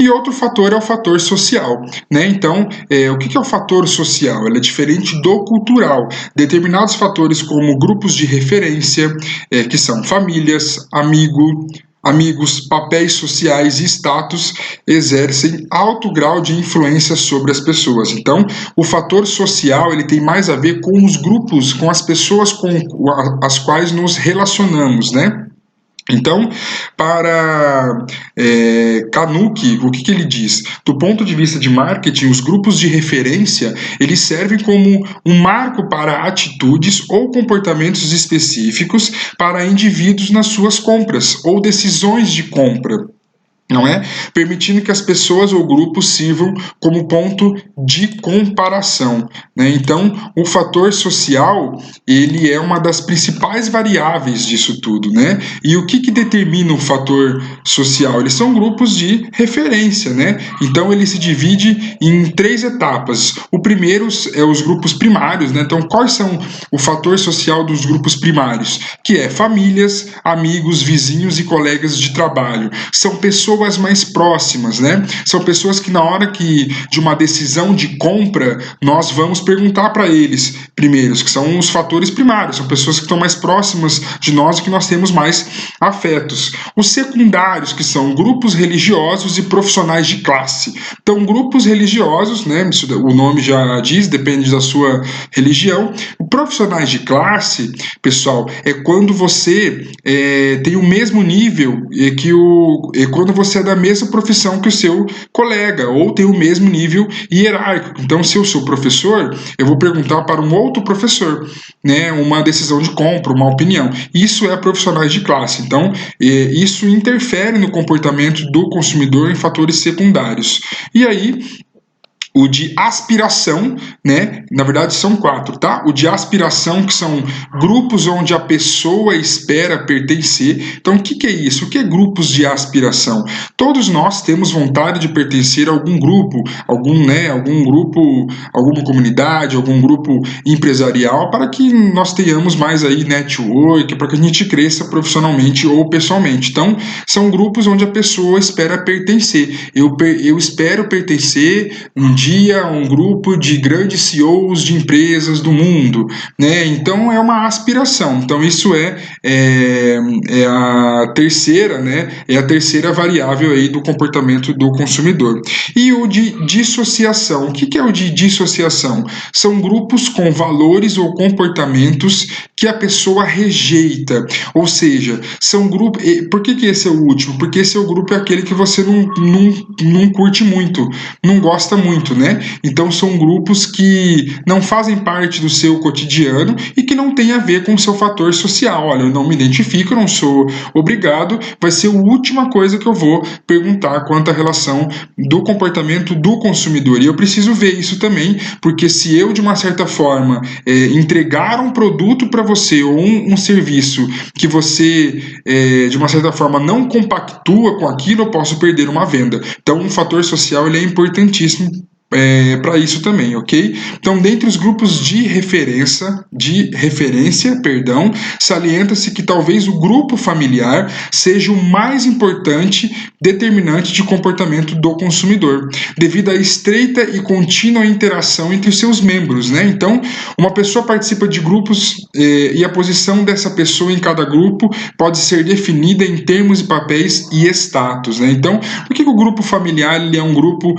E outro fator é o fator social, né? Então, o que é o fator social? Ele é diferente do cultural. Determinados fatores como grupos de referência, que são famílias, amigos, papéis sociais e status exercem alto grau de influência sobre as pessoas. Então, o fator social ele tem mais a ver com os grupos, com as pessoas com as quais nos relacionamos, né? Então, para Canuck, o que ele diz? Do ponto de vista de marketing, os grupos de referência, eles servem como um marco para atitudes ou comportamentos específicos para indivíduos nas suas compras ou decisões de compra. Não é? Permitindo que as pessoas ou grupos sirvam como ponto de comparação, né? Então, o fator social, ele é uma das principais variáveis disso tudo, né? E o que determina o fator social? Eles são grupos de referência, né? Então, ele se divide em 3 etapas. O primeiro é os grupos primários, né? Então, quais são o fator social dos grupos primários? Que é famílias, amigos, vizinhos e colegas de trabalho. São pessoas mais próximas, né? São pessoas que na hora de uma decisão de compra, nós vamos perguntar para eles primeiros, que são os fatores primários, são pessoas que estão mais próximas de nós e que nós temos mais afetos. Os secundários, que são grupos religiosos e profissionais de classe. Então, grupos religiosos, né? O nome já diz, depende da sua religião. Profissionais de classe, pessoal, é quando você tem o mesmo nível quando você é da mesma profissão que o seu colega, ou tem o mesmo nível hierárquico. Então, se eu sou professor, eu vou perguntar para um outro professor, né, uma decisão de compra, uma opinião. Isso é profissionais de classe. Então, isso interfere no comportamento do consumidor em fatores secundários. E aí, o de aspiração, né? Na verdade são 4, tá? O de aspiração, que são grupos onde a pessoa espera pertencer. Então, o que é isso? O que é grupos de aspiração? Todos nós temos vontade de pertencer a algum grupo, algum grupo, alguma comunidade, algum grupo empresarial, para que nós tenhamos mais aí network, para que a gente cresça profissionalmente ou pessoalmente. Então, são grupos onde a pessoa espera pertencer. Eu espero pertencer um dia um grupo de grandes CEOs de empresas do mundo, né? Então é uma aspiração. Então isso é a terceira, né? É a terceira variável aí do comportamento do consumidor. E o de dissociação. O que é o de dissociação? São grupos com valores ou comportamentos que a pessoa rejeita. Ou seja, são grupos. Por que esse é o último? Porque esse é o grupo aquele que você não curte muito, não gosta muito, né? Então são grupos que não fazem parte do seu cotidiano e que não tem a ver com o seu fator social. Olha, eu não me identifico, eu não sou obrigado, vai ser a última coisa que eu vou perguntar quanto à relação do comportamento do consumidor. E eu preciso ver isso também, porque se eu, de uma certa forma, entregar um produto para você ou um serviço que você, de uma certa forma, não compactua com aquilo, eu posso perder uma venda. Então, um fator social ele é importantíssimo para isso também, ok? Então, dentre os grupos de referência, salienta-se que talvez o grupo familiar seja o mais importante determinante de comportamento do consumidor, devido à estreita e contínua interação entre os seus membros, né? Então, uma pessoa participa de grupos e a posição dessa pessoa em cada grupo pode ser definida em termos de papéis e status, né? Então, por que o grupo familiar ele é um grupo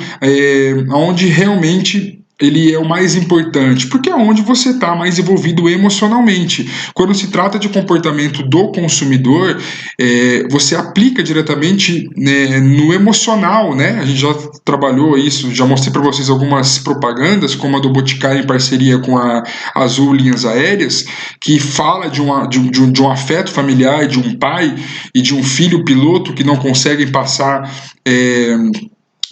onde realmente ele é o mais importante, porque é onde você está mais envolvido emocionalmente. Quando se trata de comportamento do consumidor, você aplica diretamente, né, no emocional, né? A gente já trabalhou isso, já mostrei para vocês algumas propagandas, como a do Boticário em parceria com a Azul Linhas Aéreas, que fala de um afeto familiar, de um pai e de um filho piloto que não conseguem passar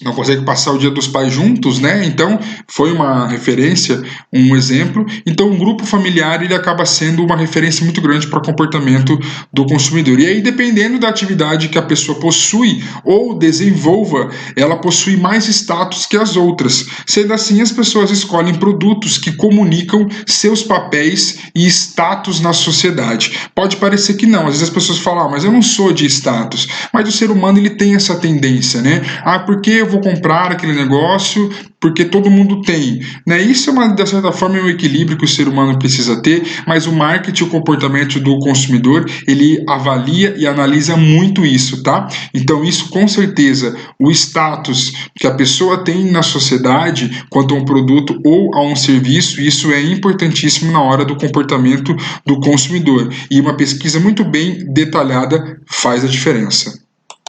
não consegue passar o Dia dos Pais juntos, né? Então, foi uma referência, um exemplo. Então, um grupo familiar, ele acaba sendo uma referência muito grande para o comportamento do consumidor. E aí, dependendo da atividade que a pessoa possui ou desenvolva, ela possui mais status que as outras. Sendo assim, as pessoas escolhem produtos que comunicam seus papéis e status na sociedade. Pode parecer que não, às vezes as pessoas falam, mas eu não sou de status. Mas o ser humano, ele tem essa tendência, né? Porque eu vou comprar aquele negócio porque todo mundo tem, né? Isso é de certa forma, um equilíbrio que o ser humano precisa ter, mas o marketing, o comportamento do consumidor, ele avalia e analisa muito isso, tá? Então, isso com certeza, o status que a pessoa tem na sociedade quanto a um produto ou a um serviço, isso é importantíssimo na hora do comportamento do consumidor. E uma pesquisa muito bem detalhada faz a diferença.